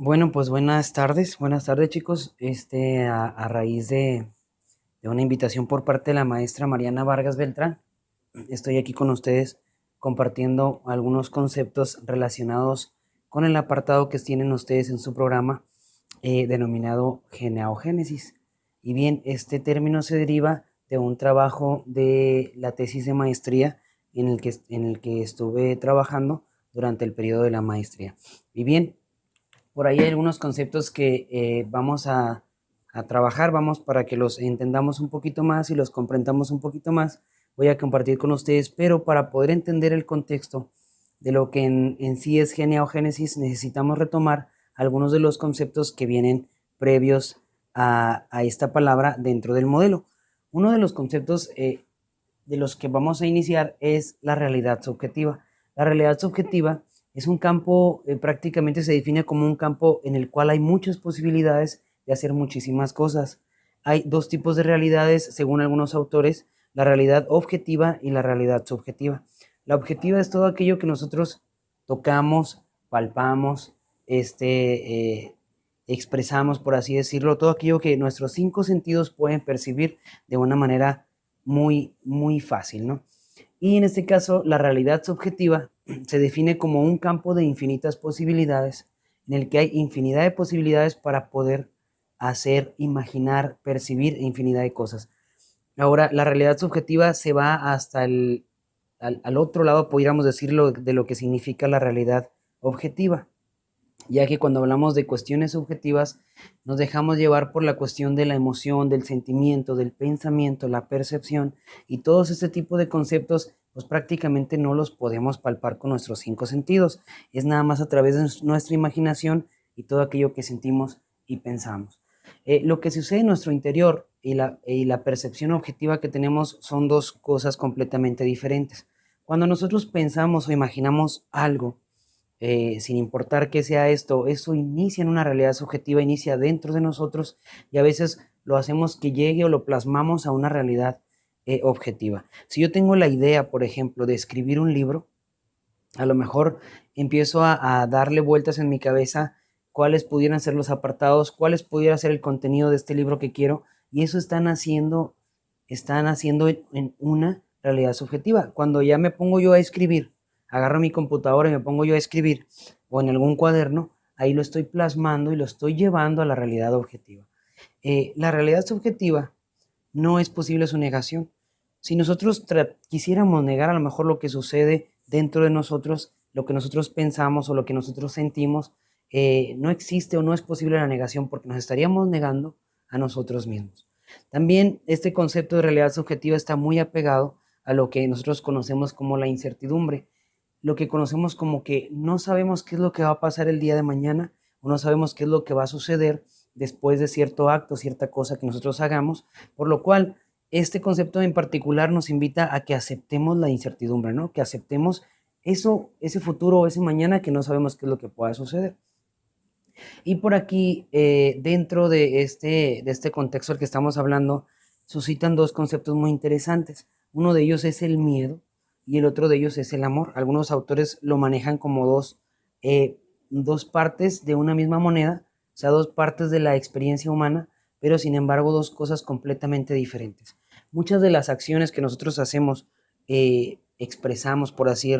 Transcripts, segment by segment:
Bueno, pues buenas tardes chicos. A raíz de una invitación por parte de la maestra Mariana Vargas Beltrán, estoy aquí con ustedes compartiendo algunos conceptos relacionados con el apartado que tienen ustedes en su programa denominado geneogénesis. Y bien, este término se deriva de un trabajo de la tesis de maestría en el que estuve trabajando durante el periodo de la maestría. Y bien, por ahí hay algunos conceptos que vamos a trabajar, vamos para que los entendamos un poquito más y los comprendamos un poquito más. Voy a compartir con ustedes, pero para poder entender el contexto de lo que en sí es geneogénesis, necesitamos retomar algunos de los conceptos que vienen previos a esta palabra dentro del modelo. Uno de los conceptos de los que vamos a iniciar es la realidad subjetiva. La realidad subjetiva es un campo, prácticamente se define como un campo en el cual hay muchas posibilidades de hacer muchísimas cosas. Hay dos tipos de realidades, según algunos autores, la realidad objetiva y la realidad subjetiva. La objetiva es todo aquello que nosotros tocamos, palpamos, expresamos, por así decirlo, todo aquello que nuestros cinco sentidos pueden percibir de una manera muy fácil, ¿no? Y en este caso, la realidad subjetiva se define como un campo de infinitas posibilidades, en el que hay infinidad de posibilidades para poder hacer, imaginar, percibir infinidad de cosas. Ahora, la realidad subjetiva se va hasta al otro lado, podríamos decirlo, de lo que significa la realidad objetiva, ya que cuando hablamos de cuestiones subjetivas nos dejamos llevar por la cuestión de la emoción, del sentimiento, del pensamiento, la percepción, y todos este tipo de conceptos pues prácticamente no los podemos palpar con nuestros cinco sentidos, es nada más a través de nuestra imaginación y todo aquello que sentimos y pensamos. Lo que sucede en nuestro interior y la percepción objetiva que tenemos son dos cosas completamente diferentes. Cuando nosotros pensamos o imaginamos algo, sin importar qué sea esto, eso inicia en una realidad subjetiva, inicia dentro de nosotros y a veces lo hacemos que llegue o lo plasmamos a una realidad objetiva. Si yo tengo la idea, por ejemplo, de escribir un libro, a lo mejor empiezo a darle vueltas en mi cabeza cuáles pudieran ser los apartados, cuáles pudiera ser el contenido de este libro que quiero, y eso están haciendo en una realidad subjetiva. Cuando ya me pongo yo a escribir, agarro mi computadora y me pongo yo a escribir, o en algún cuaderno, ahí lo estoy plasmando y lo estoy llevando a la realidad objetiva. La realidad subjetiva no es posible su negación. Si nosotros quisiéramos negar a lo mejor lo que sucede dentro de nosotros, lo que nosotros pensamos o lo que nosotros sentimos, no existe o no es posible la negación porque nos estaríamos negando a nosotros mismos. También este concepto de realidad subjetiva está muy apegado a lo que nosotros conocemos como la incertidumbre, lo que conocemos como que no sabemos qué es lo que va a pasar el día de mañana o no sabemos qué es lo que va a suceder después de cierto acto, cierta cosa que nosotros hagamos, por lo cual este concepto en particular nos invita a que aceptemos la incertidumbre, ¿no? Que aceptemos eso, ese futuro o ese mañana que no sabemos qué es lo que pueda suceder. Y por aquí, dentro de este contexto al que estamos hablando, suscitan dos conceptos muy interesantes. Uno de ellos es el miedo y el otro de ellos es el amor. Algunos autores lo manejan como dos partes de una misma moneda, o sea, dos partes de la experiencia humana, pero sin embargo dos cosas completamente diferentes. Muchas de las acciones que nosotros hacemos, expresamos, por así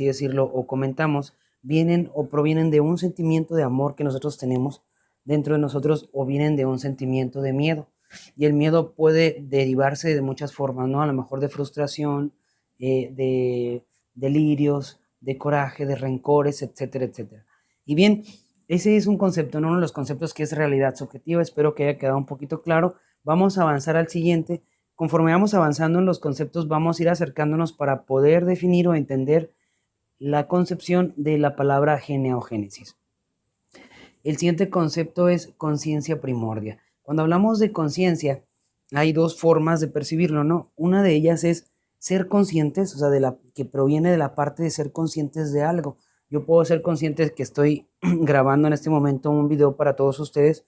decirlo, o comentamos, vienen o provienen de un sentimiento de amor que nosotros tenemos dentro de nosotros o vienen de un sentimiento de miedo. Y el miedo puede derivarse de muchas formas, ¿no? A lo mejor de frustración, de delirios, de coraje, de rencores, etcétera, etcétera. Y bien, ese es un concepto, ¿no? Uno de los conceptos que es realidad subjetiva. Espero que haya quedado un poquito claro. Vamos a avanzar al siguiente. Conforme vamos avanzando en los conceptos, vamos a ir acercándonos para poder definir o entender la concepción de la palabra geneogénesis. El siguiente concepto es conciencia primordia. Cuando hablamos de conciencia, hay dos formas de percibirlo, ¿no? Una de ellas es ser conscientes, o sea, que proviene de la parte de ser conscientes de algo. Yo puedo ser consciente de que estoy grabando en este momento un video para todos ustedes,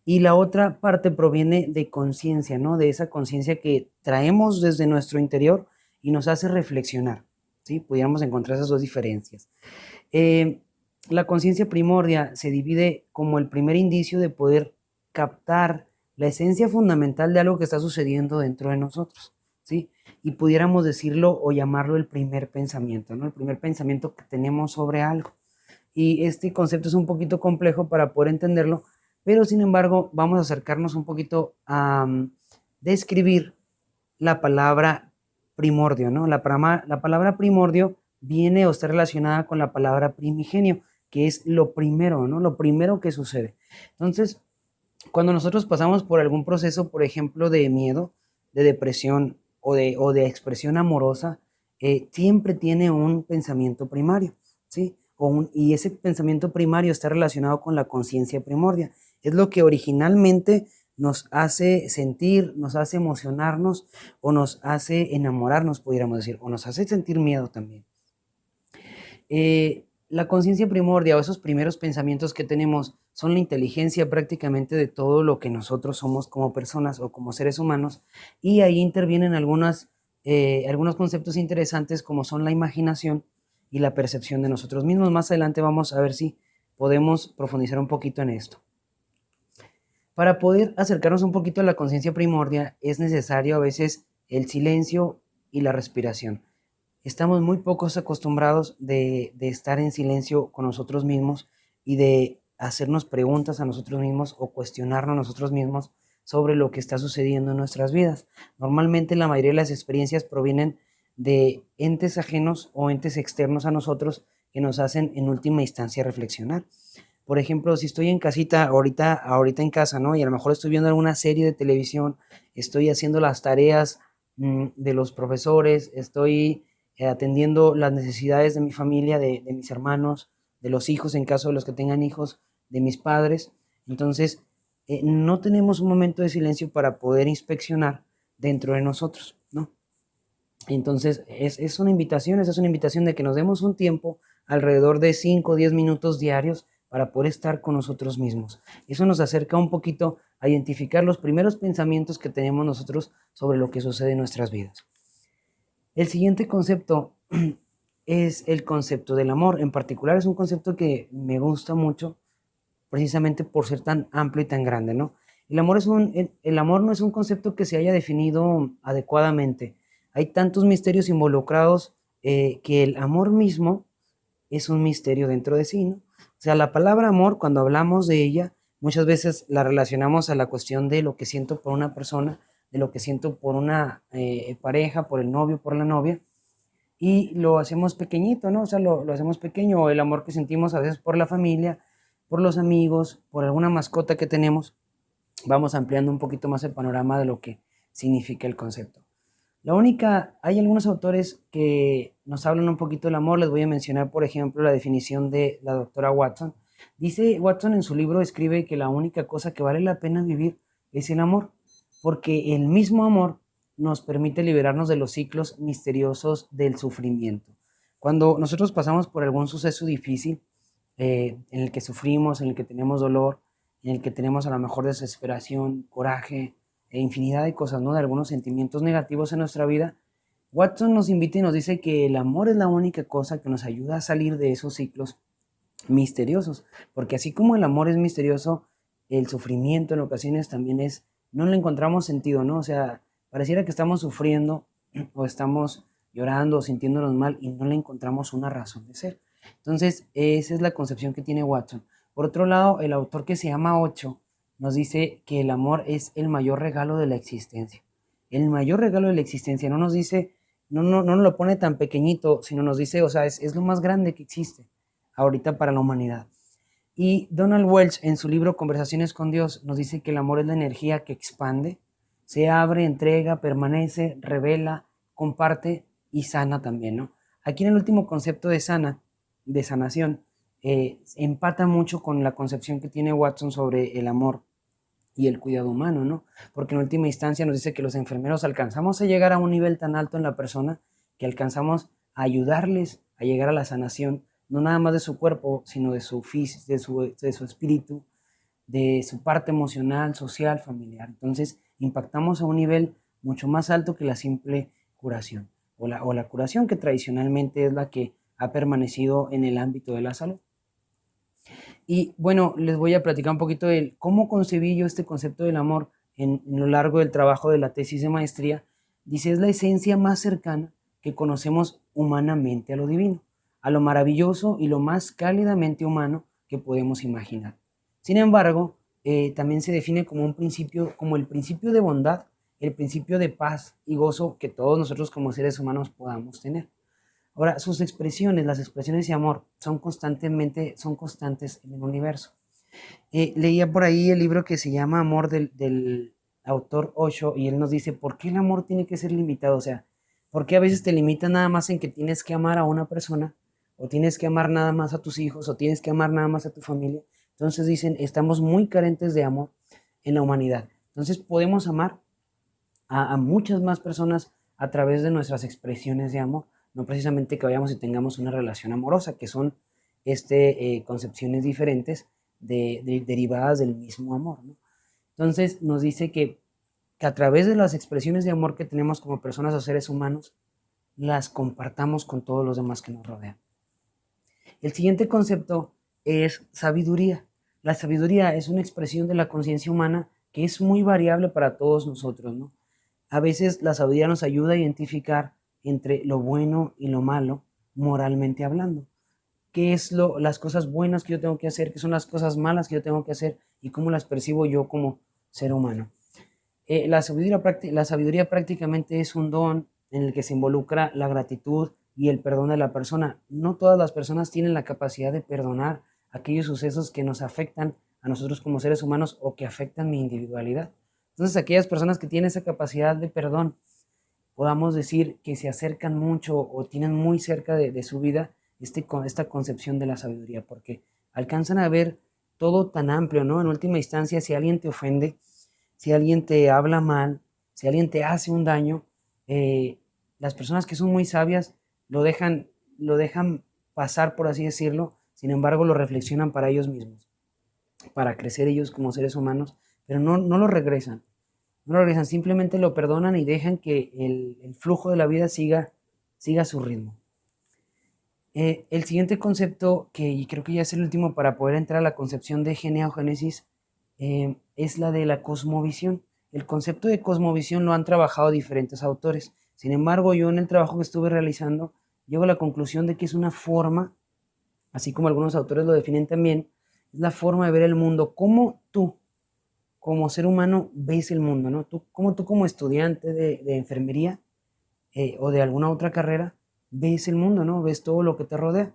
y la otra parte proviene de conciencia, ¿no? De esa conciencia que traemos desde nuestro interior y nos hace reflexionar, ¿sí? Pudiéramos encontrar esas dos diferencias. Eh, la conciencia primordia se divide como el primer indicio de poder captar la esencia fundamental de algo que está sucediendo dentro de nosotros, ¿sí? Y pudiéramos decirlo o llamarlo el primer pensamiento, ¿no? El primer pensamiento que tenemos sobre algo. Y este concepto es un poquito complejo para poder entenderlo, pero sin embargo vamos a acercarnos un poquito a describir la palabra primordio, ¿no? La palabra primordio viene o está relacionada con la palabra primigenio, que es lo primero, ¿no? Lo primero que sucede. Entonces, cuando nosotros pasamos por algún proceso, por ejemplo, de miedo, de depresión o de expresión amorosa, siempre tiene un pensamiento primario, ¿sí? Y ese pensamiento primario está relacionado con la conciencia primordia. Es lo que originalmente nos hace sentir, nos hace emocionarnos o nos hace enamorarnos, pudiéramos decir, o nos hace sentir miedo también. La conciencia primordia o esos primeros pensamientos que tenemos son la inteligencia prácticamente de todo lo que nosotros somos como personas o como seres humanos, y ahí intervienen algunos conceptos interesantes como son la imaginación y la percepción de nosotros mismos. Más adelante vamos a ver si podemos profundizar un poquito en esto. Para poder acercarnos un poquito a la conciencia primordia es necesario a veces el silencio y la respiración. Estamos muy pocos acostumbrados de estar en silencio con nosotros mismos y de hacernos preguntas a nosotros mismos o cuestionarnos a nosotros mismos sobre lo que está sucediendo en nuestras vidas. Normalmente la mayoría de las experiencias provienen de entes ajenos o entes externos a nosotros que nos hacen en última instancia reflexionar. Por ejemplo, si estoy en casita, ahorita en casa, ¿no? Y a lo mejor estoy viendo alguna serie de televisión, estoy haciendo las tareas de los profesores, estoy atendiendo las necesidades de mi familia, de mis hermanos, de los hijos, en caso de los que tengan hijos, de mis padres. Entonces, no tenemos un momento de silencio para poder inspeccionar dentro de nosotros, ¿no? Entonces, es una invitación, esa es una invitación de que nos demos un tiempo alrededor de 5 o 10 minutos diarios para poder estar con nosotros mismos. Eso nos acerca un poquito a identificar los primeros pensamientos que tenemos nosotros sobre lo que sucede en nuestras vidas. El siguiente concepto es el concepto del amor. En particular es un concepto que me gusta mucho precisamente por ser tan amplio y tan grande, ¿no? El amor no es un concepto que se haya definido adecuadamente. Hay tantos misterios involucrados que el amor mismo es un misterio dentro de sí, ¿no? O sea, la palabra amor, cuando hablamos de ella, muchas veces la relacionamos a la cuestión de lo que siento por una persona, de lo que siento por una pareja, por el novio, por la novia, y lo hacemos pequeñito, ¿no? O sea, lo hacemos pequeño, o el amor que sentimos a veces por la familia, por los amigos, por alguna mascota que tenemos. Vamos ampliando un poquito más el panorama de lo que significa el concepto. Hay algunos autores que nos hablan un poquito del amor. Les voy a mencionar, por ejemplo, la definición de la doctora Watson. Dice Watson en su libro, escribe que la única cosa que vale la pena vivir es el amor, porque el mismo amor nos permite liberarnos de los ciclos misteriosos del sufrimiento. Cuando nosotros pasamos por algún suceso difícil, en el que sufrimos, en el que tenemos dolor, en el que tenemos a lo mejor desesperación, coraje e infinidad de cosas, ¿no? De algunos sentimientos negativos en nuestra vida, Watson nos invita y nos dice que el amor es la única cosa que nos ayuda a salir de esos ciclos misteriosos, porque así como el amor es misterioso, el sufrimiento en ocasiones también no le encontramos sentido, ¿no? O sea, pareciera que estamos sufriendo o estamos llorando o sintiéndonos mal y no le encontramos una razón de ser. Entonces, esa es la concepción que tiene Watson. Por otro lado, el autor, que se llama Ocho, nos dice que el amor es el mayor regalo de la existencia. El mayor regalo de la existencia. No nos dice, no nos lo pone tan pequeñito, sino nos dice, o sea, es lo más grande que existe ahorita para la humanidad. Y Donald Welch, en su libro Conversaciones con Dios, nos dice que el amor es la energía que expande, se abre, entrega, permanece, revela, comparte y sana también, ¿no? Aquí en el último concepto de sanación, empata mucho con la concepción que tiene Watson sobre el amor y el cuidado humano, ¿no? Porque en última instancia nos dice que los enfermeros alcanzamos a llegar a un nivel tan alto en la persona que alcanzamos a ayudarles a llegar a la sanación, no nada más de su cuerpo, sino de su espíritu, de su parte emocional, social, familiar. Entonces, impactamos a un nivel mucho más alto que la simple curación, o la curación que tradicionalmente es la que ha permanecido en el ámbito de la salud. Y bueno, les voy a platicar un poquito de cómo concebí yo este concepto del amor en lo largo del trabajo de la tesis de maestría. Dice, es la esencia más cercana que conocemos humanamente a lo divino, a lo maravilloso y lo más cálidamente humano que podemos imaginar. Sin embargo, también se define como un principio, como el principio de bondad, el principio de paz y gozo que todos nosotros como seres humanos podamos tener. Ahora, sus expresiones, las expresiones de amor, son constantes en el universo. Leía por ahí el libro que se llama Amor del autor Osho y él nos dice, ¿por qué el amor tiene que ser limitado? O sea, ¿por qué a veces te limita nada más en que tienes que amar a una persona o tienes que amar nada más a tus hijos o tienes que amar nada más a tu familia? Entonces dicen, estamos muy carentes de amor en la humanidad. Entonces podemos amar a muchas más personas a través de nuestras expresiones de amor, no precisamente que vayamos y tengamos una relación amorosa, que son concepciones diferentes derivadas del mismo amor, ¿no? Entonces nos dice que a través de las expresiones de amor que tenemos como personas o seres humanos, las compartamos con todos los demás que nos rodean. El siguiente concepto es sabiduría. La sabiduría es una expresión de la conciencia humana que es muy variable para todos nosotros, ¿no? A veces la sabiduría nos ayuda a identificar entre lo bueno y lo malo, moralmente hablando. ¿Qué es las cosas buenas que yo tengo que hacer? ¿Qué son las cosas malas que yo tengo que hacer? ¿Y cómo las percibo yo como ser humano? La sabiduría prácticamente es un don en el que se involucra la gratitud y el perdón de la persona. No todas las personas tienen la capacidad de perdonar aquellos sucesos que nos afectan a nosotros como seres humanos o que afectan mi individualidad. Entonces, aquellas personas que tienen esa capacidad de perdón, podamos decir que se acercan mucho o tienen muy cerca de su vida esta concepción de la sabiduría, porque alcanzan a ver todo tan amplio, ¿no? En última instancia, si alguien te ofende, si alguien te habla mal, si alguien te hace un daño, eh, las personas que son muy sabias lo dejan pasar, por así decirlo, sin embargo lo reflexionan para ellos mismos, para crecer ellos como seres humanos, pero no lo regresan, no lo regresan, simplemente lo perdonan y dejan que el flujo de la vida siga su ritmo. El siguiente concepto, y creo que ya es el último para poder entrar a la concepción de geneogénesis, es la de la cosmovisión. El concepto de cosmovisión lo han trabajado diferentes autores. Sin embargo, yo en el trabajo que estuve realizando, llego a la conclusión de que es una forma, así como algunos autores lo definen también, es la forma de ver el mundo, como tú, como ser humano, ves el mundo, ¿no? Tú como estudiante de enfermería o de alguna otra carrera, ves el mundo, ¿no? Ves todo lo que te rodea.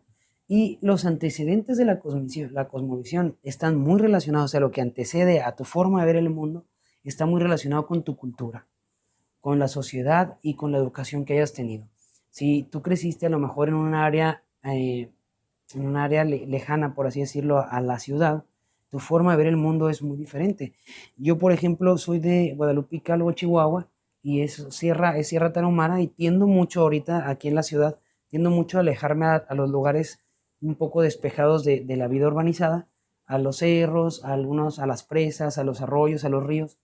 Y los antecedentes de la cosmovisión están muy relacionados, o sea, lo que antecede a tu forma de ver el mundo está muy relacionado con tu cultura, con la sociedad y con la educación que hayas tenido. Si tú creciste a lo mejor en un área lejana, por así decirlo, a la ciudad, tu forma de ver el mundo es muy diferente. Yo, por ejemplo, soy de Guadalupe Calvo, Chihuahua, y es Sierra Tarahumara, y tiendo mucho ahorita aquí en la ciudad, tiendo mucho a alejarme a los lugares un poco despejados de la vida urbanizada, a los cerros, a las presas, a los arroyos, a los ríos,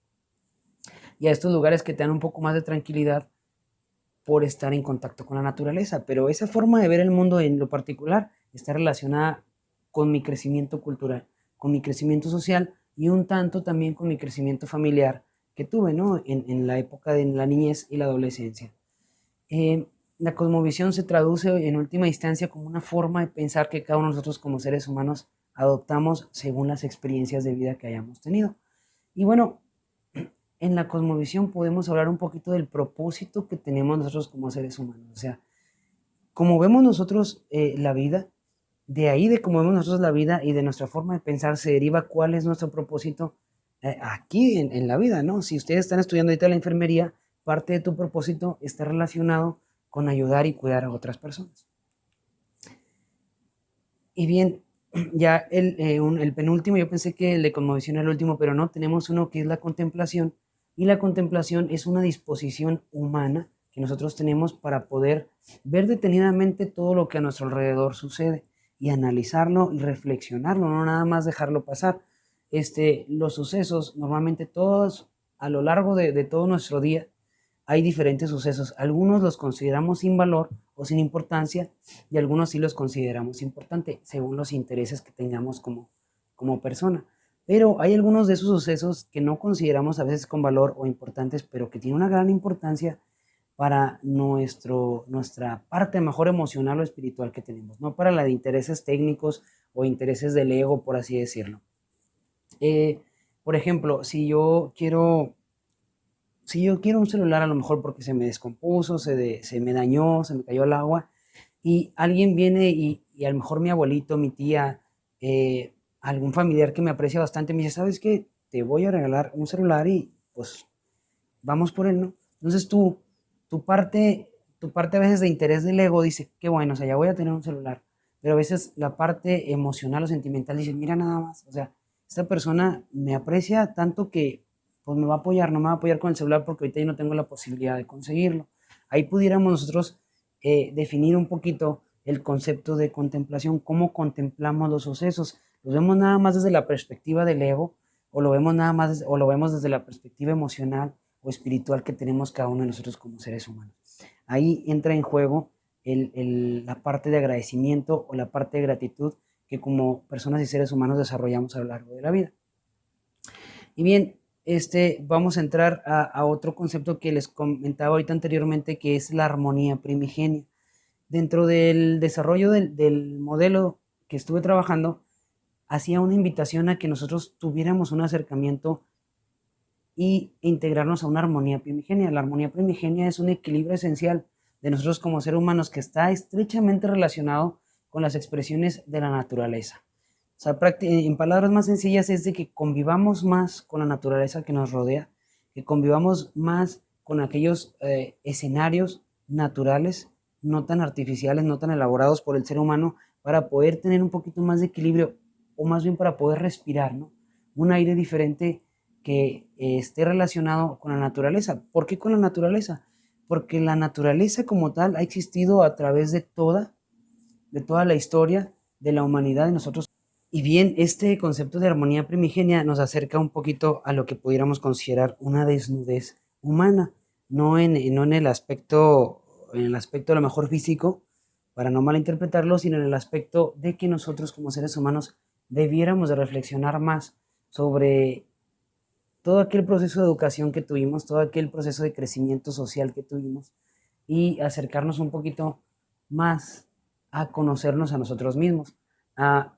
y a estos lugares que te dan un poco más de tranquilidad por estar en contacto con la naturaleza. Pero esa forma de ver el mundo en lo particular está relacionada con mi crecimiento cultural, con mi crecimiento social y un tanto también con mi crecimiento familiar que tuve, ¿no? En la época de la niñez y la adolescencia. La cosmovisión se traduce en última instancia como una forma de pensar que cada uno de nosotros como seres humanos adoptamos según las experiencias de vida que hayamos tenido. Y bueno, en la cosmovisión podemos hablar un poquito del propósito que tenemos nosotros como seres humanos. O sea, como vemos nosotros la vida, de ahí de cómo vemos nosotros la vida y de nuestra forma de pensar se deriva cuál es nuestro propósito aquí en la vida, ¿no? Si ustedes están estudiando ahorita la enfermería, parte de tu propósito está relacionado con ayudar y cuidar a otras personas. Y bien, ya el penúltimo, yo pensé que el de cosmovisión era el último, pero no, tenemos uno que es la contemplación. Y la contemplación es una disposición humana que nosotros tenemos para poder ver detenidamente todo lo que a nuestro alrededor sucede y analizarlo y reflexionarlo, no nada más dejarlo pasar. Los sucesos, normalmente todos, a lo largo de todo nuestro día, hay diferentes sucesos. Algunos los consideramos sin valor o sin importancia y algunos sí los consideramos importantes según los intereses que tengamos como persona. Pero hay algunos de esos sucesos que no consideramos a veces con valor o importantes, pero que tienen una gran importancia para nuestra parte mejor emocional o espiritual que tenemos, no para la de intereses técnicos o intereses del ego, por así decirlo. Eh, por ejemplo, si yo quiero un celular a lo mejor porque se me descompuso, se me dañó, se me cayó el agua, y alguien viene y a lo mejor mi abuelito, mi tía, algún familiar que me aprecia bastante, me dice, ¿sabes qué? Te voy a regalar un celular y pues vamos por él, ¿no? Entonces tu parte, tu parte a veces de interés del ego dice, qué bueno, o sea, ya voy a tener un celular, pero a veces la parte emocional o sentimental dice, mira nada más, o sea, esta persona me aprecia tanto que pues me va a apoyar, no me va a apoyar con el celular porque ahorita yo no tengo la posibilidad de conseguirlo. Ahí pudiéramos nosotros definir un poquito el concepto de contemplación, cómo contemplamos los sucesos. ¿Los vemos nada más desde la perspectiva del ego o lo vemos nada más o lo vemos desde la perspectiva emocional o espiritual que tenemos cada uno de nosotros como seres humanos? Ahí entra en juego la parte de agradecimiento o la parte de gratitud que como personas y seres humanos desarrollamos a lo largo de la vida. Y bien, vamos a entrar a otro concepto que les comentaba ahorita anteriormente, que es la armonía primigenia. Dentro del desarrollo del modelo que estuve trabajando, hacía una invitación a que nosotros tuviéramos un acercamiento y integrarnos a una armonía primigenia. La armonía primigenia es un equilibrio esencial de nosotros como seres humanos que está estrechamente relacionado con las expresiones de la naturaleza. O sea, en palabras más sencillas es de que convivamos más con la naturaleza que nos rodea, que convivamos más con aquellos escenarios naturales, no tan artificiales, no tan elaborados por el ser humano, para poder tener un poquito más de equilibrio, o más bien para poder respirar, ¿no? Un aire diferente que esté relacionado con la naturaleza. ¿Por qué con la naturaleza? Porque la naturaleza como tal ha existido a través de toda la historia de la humanidad y nosotros. Y bien, este concepto de armonía primigenia nos acerca un poquito a lo que pudiéramos considerar una desnudez humana, no en el aspecto a lo mejor físico, para no malinterpretarlo, sino en el aspecto de que nosotros como seres humanos debiéramos de reflexionar más sobre todo aquel proceso de educación que tuvimos, todo aquel proceso de crecimiento social que tuvimos y acercarnos un poquito más a conocernos a nosotros mismos. A,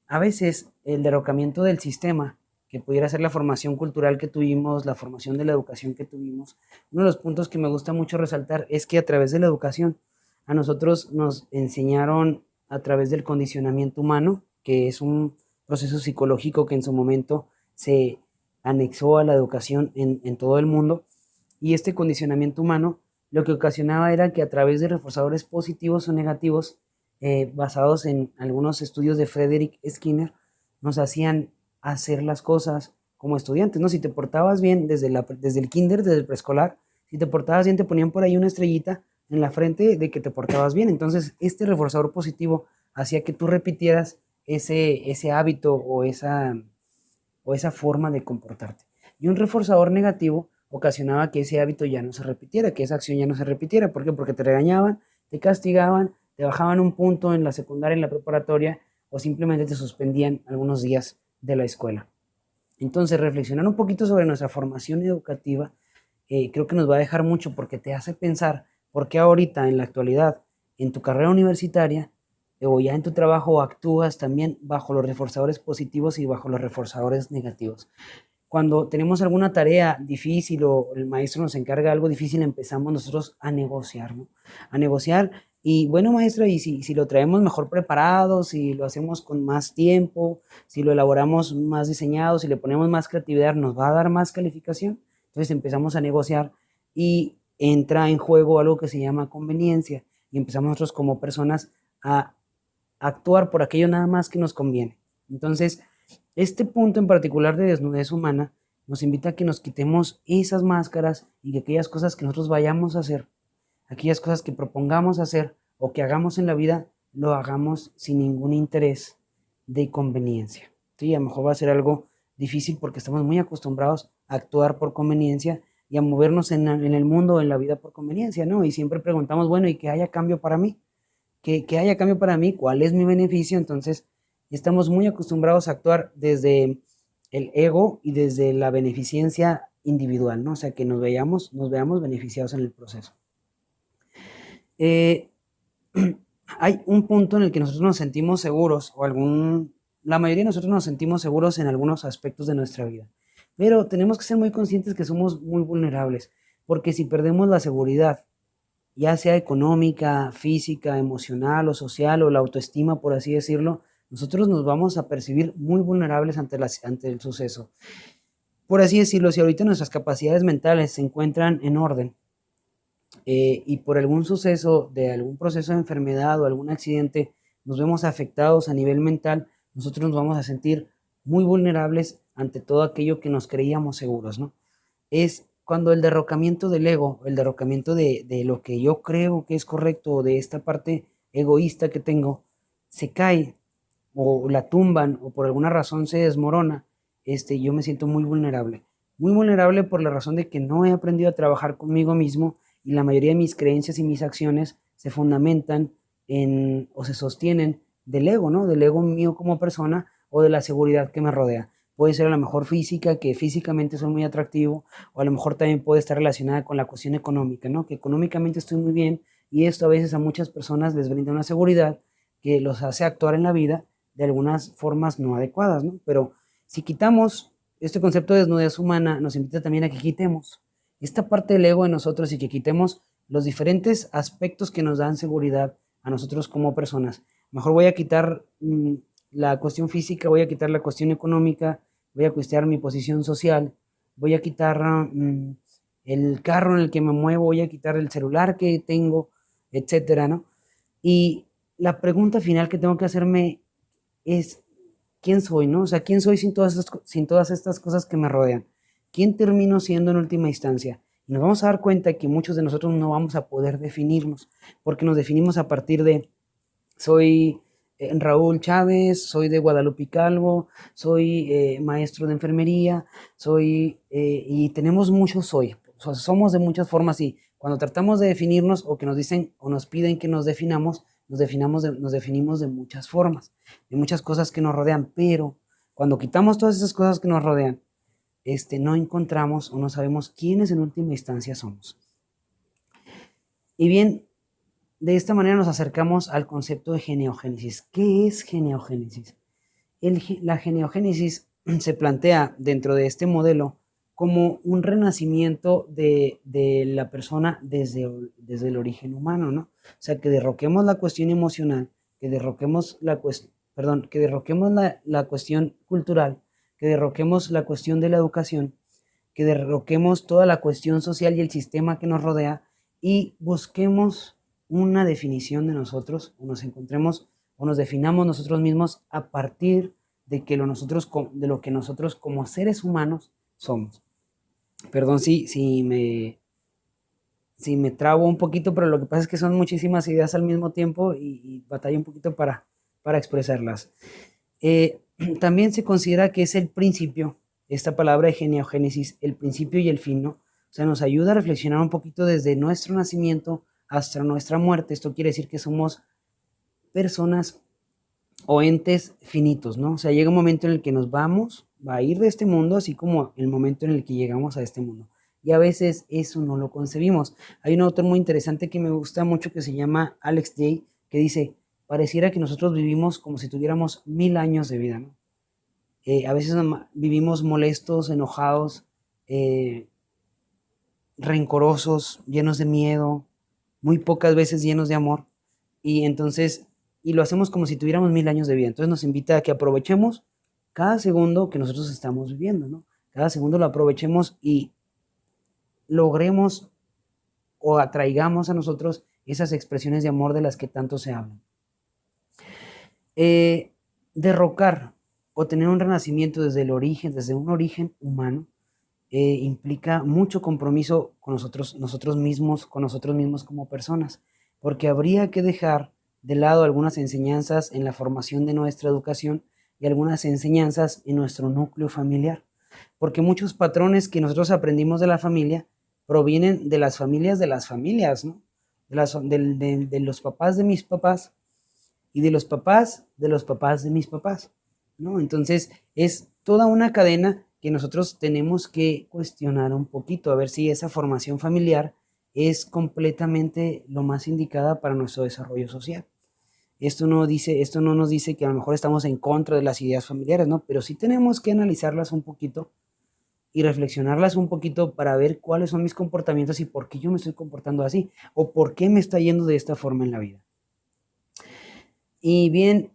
a veces el derrocamiento del sistema, que pudiera ser la formación cultural que tuvimos, la formación de la educación que tuvimos, uno de los puntos que me gusta mucho resaltar es que a través de la educación a nosotros nos enseñaron a través del condicionamiento humano, que es un proceso psicológico que en su momento se anexó a la educación en todo el mundo, y este condicionamiento humano lo que ocasionaba era que a través de reforzadores positivos o negativos, basados en algunos estudios de Frederick Skinner, nos hacían hacer las cosas como estudiantes, ¿no? Si te portabas bien desde el kinder, desde el preescolar, si te portabas bien te ponían por ahí una estrellita en la frente de que te portabas bien. Entonces, este reforzador positivo hacía que tú repitieras ese hábito o esa forma de comportarte. Y un reforzador negativo ocasionaba que ese hábito ya no se repitiera, que esa acción ya no se repitiera. ¿Por qué? Porque te regañaban, te castigaban, te bajaban un punto en la secundaria, en la preparatoria, o simplemente te suspendían algunos días de la escuela. Entonces, reflexionar un poquito sobre nuestra formación educativa creo que nos va a dejar mucho, porque te hace pensar por qué ahorita, en la actualidad, en tu carrera universitaria, o ya en tu trabajo, actúas también bajo los reforzadores positivos y bajo los reforzadores negativos. Cuando tenemos alguna tarea difícil o el maestro nos encarga algo difícil, empezamos nosotros a negociar, ¿no? A negociar. Y bueno, maestra, y si lo traemos mejor preparado, si lo hacemos con más tiempo, si lo elaboramos más diseñado, si le ponemos más creatividad, ¿nos va a dar más calificación? Entonces empezamos a negociar y entra en juego algo que se llama conveniencia, y empezamos nosotros como personas a actuar por aquello nada más que nos conviene. Entonces, este punto en particular de desnudez humana nos invita a que nos quitemos esas máscaras y que aquellas cosas que nosotros vayamos a hacer, aquellas cosas que propongamos hacer o que hagamos en la vida, lo hagamos sin ningún interés de conveniencia. Sí, a lo mejor va a ser algo difícil porque estamos muy acostumbrados a actuar por conveniencia y a movernos en el mundo, en la vida por conveniencia, ¿no? Y siempre preguntamos, bueno, ¿y qué haya cambio para mí? Que haya cambio para mí, ¿cuál es mi beneficio? Entonces, Estamos muy acostumbrados a actuar desde el ego y desde la beneficencia individual, ¿no? O sea, que nos veamos beneficiados en el proceso. Eh, hay un punto en el que nosotros nos sentimos seguros, la mayoría de nosotros nos sentimos seguros en algunos aspectos de nuestra vida, pero tenemos que ser muy conscientes que somos muy vulnerables, porque si perdemos la seguridad, ya sea económica, física, emocional o social, o la autoestima, por así decirlo, nosotros nos vamos a percibir muy vulnerables ante el suceso. Por así decirlo, si ahorita nuestras capacidades mentales se encuentran en orden, y por algún suceso de algún proceso de enfermedad o algún accidente nos vemos afectados a nivel mental, nosotros nos vamos a sentir muy vulnerables ante todo aquello que nos creíamos seguros, ¿no? Es cuando el derrocamiento del ego, el derrocamiento de lo que yo creo que es correcto, o de esta parte egoísta que tengo, se cae o la tumban o por alguna razón se desmorona, yo me siento muy vulnerable. Muy vulnerable por la razón de que no he aprendido a trabajar conmigo mismo y la mayoría de mis creencias y mis acciones se fundamentan en o se sostienen del ego, ¿no? Del ego mío como persona o de la seguridad que me rodea. Puede ser a lo mejor física, que físicamente soy muy atractivo, o a lo mejor también puede estar relacionada con la cuestión económica, ¿no? Que económicamente estoy muy bien y esto a veces a muchas personas les brinda una seguridad que los hace actuar en la vida de algunas formas no adecuadas, ¿no? Pero si quitamos este concepto de desnudez humana, nos invita también a que quitemos esta parte del ego de nosotros y que quitemos los diferentes aspectos que nos dan seguridad a nosotros como personas. Mejor voy a quitar la cuestión física, voy a quitar la cuestión económica, voy a cuestionar mi posición social, voy a quitar el carro en el que me muevo, voy a quitar el celular que tengo, etcétera, ¿no? Y la pregunta final que tengo que hacerme es quién soy, ¿no? O sea, quién soy sin todas estas cosas que me rodean. ¿Quién termino siendo en última instancia? Y nos vamos a dar cuenta que muchos de nosotros no vamos a poder definirnos, porque nos definimos a partir de soy Raúl Chávez, soy de Guadalupe Calvo, soy maestro de enfermería, y tenemos muchos soy. O sea, somos de muchas formas y cuando tratamos de definirnos o que nos dicen o nos piden que nos definamos, nos definimos de muchas formas, de muchas cosas que nos rodean, pero cuando quitamos todas esas cosas que nos rodean, no encontramos o no sabemos quiénes en última instancia somos. Y bien, de esta manera nos acercamos al concepto de geneogénesis. ¿Qué es geneogénesis? La geneogénesis se plantea dentro de este modelo como un renacimiento de la persona desde el origen humano, ¿no? O sea, que derroquemos la cuestión emocional, que derroquemos la cuestión cultural, que derroquemos la cuestión de la educación, que derroquemos toda la cuestión social y el sistema que nos rodea y busquemos una definición de nosotros, o nos encontremos o nos definamos nosotros mismos a partir de de lo que nosotros como seres humanos somos. Perdón si me trabo un poquito, pero lo que pasa es que son muchísimas ideas al mismo tiempo y batallo un poquito para expresarlas. También se considera que es el principio, esta palabra de geneogénesis, el principio y el fin, ¿no? O sea, nos ayuda a reflexionar un poquito desde nuestro nacimiento hasta nuestra muerte. Esto quiere decir que somos personas o entes finitos, ¿no? O sea, llega un momento en el que nos vamos, va a ir de este mundo, así como el momento en el que llegamos a este mundo. Y a veces eso no lo concebimos. Hay un autor muy interesante que me gusta mucho que se llama Alex Day, que dice, pareciera que nosotros vivimos como si tuviéramos 1000 años de vida, ¿no? A veces vivimos molestos, enojados, rencorosos, llenos de miedo, muy pocas veces llenos de amor. Y entonces, y lo hacemos como si tuviéramos 1000 años de vida. Entonces nos invita a que aprovechemos cada segundo que nosotros estamos viviendo, ¿no? Cada segundo lo aprovechemos y logremos o atraigamos a nosotros esas expresiones de amor de las que tanto se hablan. Derrocar o tener un renacimiento desde el origen, desde un origen humano, implica mucho compromiso con nosotros mismos como personas, porque habría que dejar de lado algunas enseñanzas en la formación de nuestra educación y algunas enseñanzas en nuestro núcleo familiar, porque muchos patrones que nosotros aprendimos de la familia provienen de las familias, ¿no? De los papás de mis papás, y de los papás de mis papás, ¿no? Entonces es toda una cadena que nosotros tenemos que cuestionar un poquito, a ver si esa formación familiar es completamente lo más indicada para nuestro desarrollo social. Esto no nos dice que a lo mejor estamos en contra de las ideas familiares, ¿no? Pero sí tenemos que analizarlas un poquito y reflexionarlas un poquito para ver cuáles son mis comportamientos y por qué yo me estoy comportando así o por qué me está yendo de esta forma en la vida. Y bien,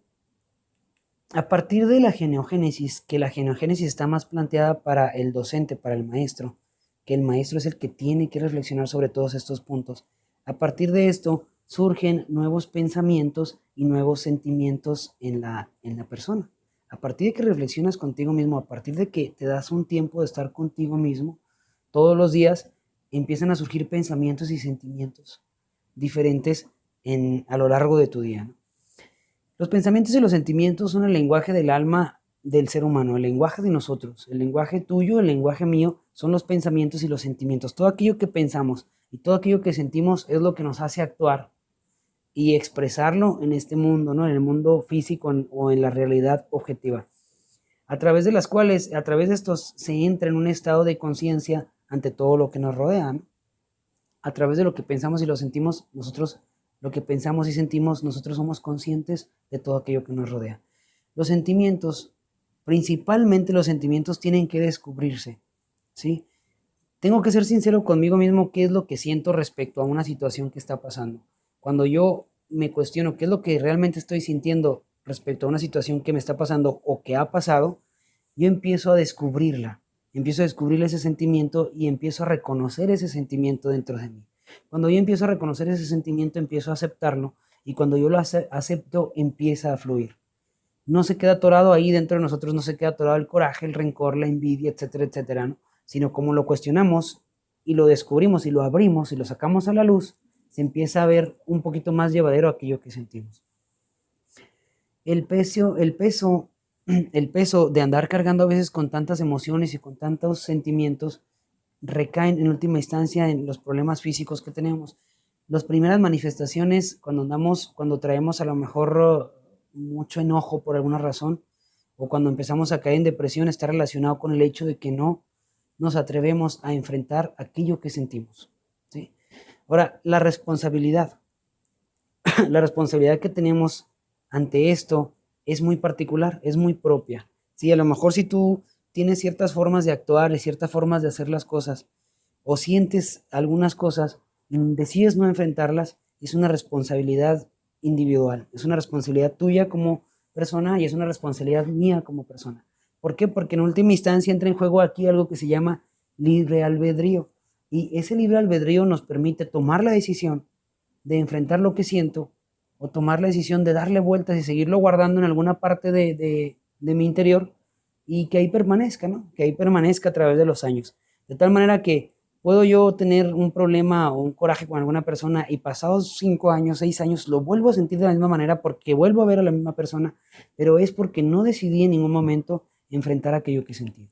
a partir de la geneogénesis, que la geneogénesis está más planteada para el docente, para el maestro, que el maestro es el que tiene que reflexionar sobre todos estos puntos. A partir de esto surgen nuevos pensamientos y nuevos sentimientos en la persona. A partir de que reflexionas contigo mismo, a partir de que te das un tiempo de estar contigo mismo, todos los días empiezan a surgir pensamientos y sentimientos diferentes a lo largo de tu día, ¿no? Los pensamientos y los sentimientos son el lenguaje del alma del ser humano, el lenguaje de nosotros, el lenguaje tuyo, el lenguaje mío, son los pensamientos y los sentimientos. Todo aquello que pensamos y todo aquello que sentimos es lo que nos hace actuar y expresarlo en este mundo, ¿no? En el mundo físico o en la realidad objetiva, a través de las cuales, a través de estos, se entra en un estado de conciencia ante todo lo que nos rodea, ¿no? A través de lo que pensamos y lo sentimos, nosotros, lo que pensamos y sentimos, nosotros somos conscientes de todo aquello que nos rodea. Los sentimientos, principalmente los sentimientos, tienen que descubrirse, ¿sí? Tengo que ser sincero conmigo mismo qué es lo que siento respecto a una situación que está pasando. Cuando yo me cuestiono qué es lo que realmente estoy sintiendo respecto a una situación que me está pasando o que ha pasado, yo empiezo a descubrirla, empiezo a descubrir ese sentimiento y empiezo a reconocer ese sentimiento dentro de mí. Cuando yo empiezo a reconocer ese sentimiento, empiezo a aceptarlo y cuando yo lo acepto, empieza a fluir. No se queda atorado ahí dentro de nosotros, no se queda atorado el coraje, el rencor, la envidia, etcétera, etcétera, ¿no? Sino como lo cuestionamos y lo descubrimos y lo abrimos y lo sacamos a la luz, se empieza a ver un poquito más llevadero aquello que sentimos. El peso, el peso, el peso de andar cargando a veces con tantas emociones y con tantos sentimientos recaen en última instancia en los problemas físicos que tenemos. Las primeras manifestaciones cuando traemos a lo mejor mucho enojo por alguna razón o cuando empezamos a caer en depresión está relacionado con el hecho de que no nos atrevemos a enfrentar aquello que sentimos, ¿sí? Ahora, la responsabilidad, la responsabilidad que tenemos ante esto es muy particular, es muy propia. Sí, a lo mejor si tú tienes ciertas formas de actuar y ciertas formas de hacer las cosas o sientes algunas cosas y decides no enfrentarlas, es una responsabilidad individual, es una responsabilidad tuya como persona y es una responsabilidad mía como persona. ¿Por qué? Porque en última instancia entra en juego aquí algo que se llama libre albedrío y ese libre albedrío nos permite tomar la decisión de enfrentar lo que siento o tomar la decisión de darle vueltas y seguirlo guardando en alguna parte de mi interior y que ahí permanezca, ¿no? Que ahí permanezca a través de los años. De tal manera que puedo yo tener un problema o un coraje con alguna persona y pasados 5 años, 6 años, lo vuelvo a sentir de la misma manera porque vuelvo a ver a la misma persona, pero es porque no decidí en ningún momento enfrentar aquello que sentí.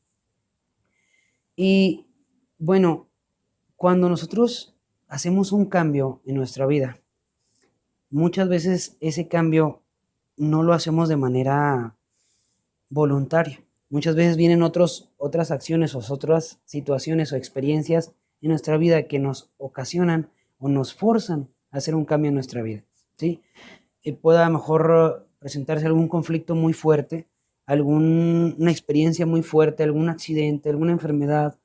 Y bueno, cuando nosotros hacemos un cambio en nuestra vida, muchas veces ese cambio no lo hacemos de manera voluntaria. Muchas veces vienen otras acciones o otras situaciones o experiencias en nuestra vida que nos ocasionan o nos forzan a hacer un cambio en nuestra vida, ¿sí? Puede a lo mejor presentarse algún conflicto muy fuerte, alguna experiencia muy fuerte, algún accidente, alguna enfermedad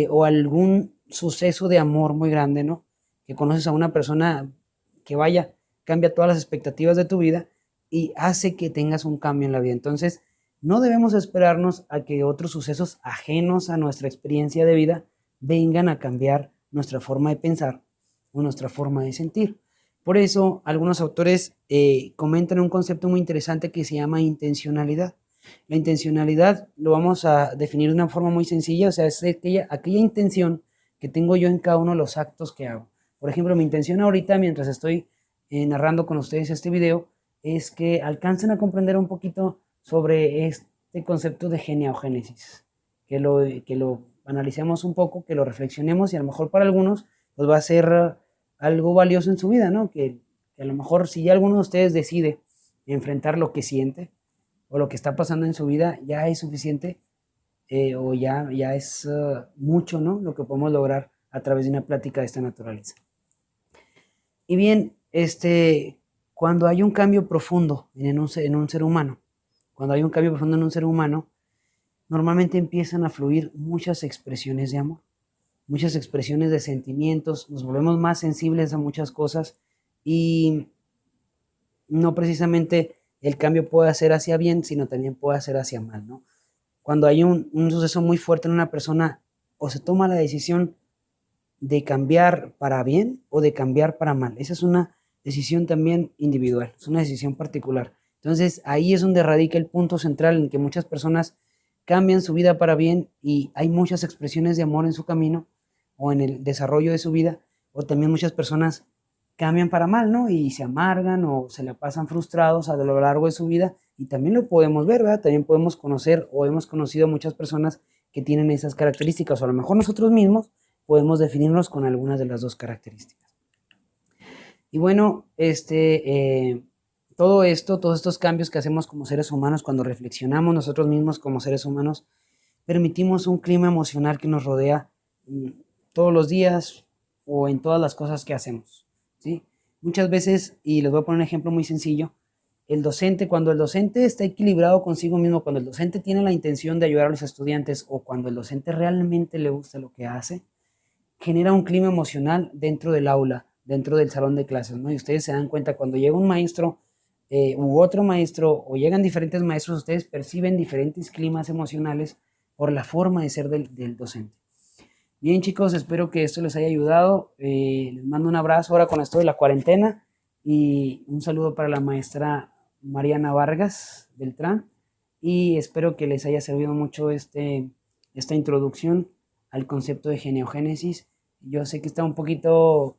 o algún suceso de amor muy grande, ¿no? Que conoces a una persona que vaya, cambia todas las expectativas de tu vida y hace que tengas un cambio en la vida. Entonces, no debemos esperarnos a que otros sucesos ajenos a nuestra experiencia de vida vengan a cambiar nuestra forma de pensar o nuestra forma de sentir. Por eso, algunos autores comentan un concepto muy interesante que se llama intencionalidad. La intencionalidad lo vamos a definir de una forma muy sencilla, o sea, es aquella intención que tengo yo en cada uno de los actos que hago. Por ejemplo, mi intención ahorita, mientras estoy narrando con ustedes este video, es que alcancen a comprender un poquito sobre este concepto de geneogénesis, que lo analicemos un poco, que lo reflexionemos y a lo mejor para algunos pues va a ser algo valioso en su vida, ¿no? Que a lo mejor si ya alguno de ustedes decide enfrentar lo que siente o lo que está pasando en su vida, ya es suficiente o ya es mucho, ¿no? Lo que podemos lograr a través de una plática de esta naturaleza. Y bien, cuando hay un cambio profundo en un ser humano, cuando hay un cambio profundo en un ser humano, normalmente empiezan a fluir muchas expresiones de amor, muchas expresiones de sentimientos, nos volvemos más sensibles a muchas cosas y no precisamente el cambio puede ser hacia bien, sino también puede ser hacia mal, ¿no? Cuando hay un suceso muy fuerte en una persona, o se toma la decisión de cambiar para bien o de cambiar para mal. Esa es una decisión también individual, es una decisión particular. Entonces ahí es donde radica el punto central en que muchas personas cambian su vida para bien y hay muchas expresiones de amor en su camino o en el desarrollo de su vida, o también muchas personas cambian para mal, ¿no? Y se amargan o se la pasan frustrados a lo largo de su vida y también lo podemos ver, ¿verdad? También podemos conocer o hemos conocido a muchas personas que tienen esas características o a lo mejor nosotros mismos podemos definirnos con algunas de las dos características. Y bueno, todo esto, todos estos cambios que hacemos como seres humanos, cuando reflexionamos nosotros mismos como seres humanos, permitimos un clima emocional que nos rodea todos los días o en todas las cosas que hacemos, ¿sí? Muchas veces, y les voy a poner un ejemplo muy sencillo, cuando el docente está equilibrado consigo mismo, cuando el docente tiene la intención de ayudar a los estudiantes o cuando el docente realmente le gusta lo que hace, genera un clima emocional dentro del aula, dentro del salón de clases, ¿no? Y ustedes se dan cuenta cuando llega un maestro u otro maestro o llegan diferentes maestros, ustedes perciben diferentes climas emocionales por la forma de ser del docente. Bien, chicos, espero que esto les haya ayudado. Les mando un abrazo ahora con esto de la cuarentena y un saludo para la maestra Mariana Vargas Beltrán y espero que les haya servido mucho esta introducción al concepto de geneogénesis. Yo sé que está un poquito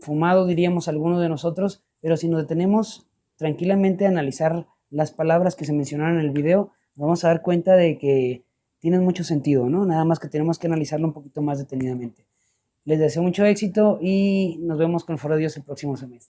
fumado, diríamos algunos de nosotros, pero si nos detenemos tranquilamente a analizar las palabras que se mencionaron en el video, vamos a dar cuenta de que tienen mucho sentido, ¿no? Nada más que tenemos que analizarlo un poquito más detenidamente. Les deseo mucho éxito y nos vemos con el favor de Dios el próximo semestre.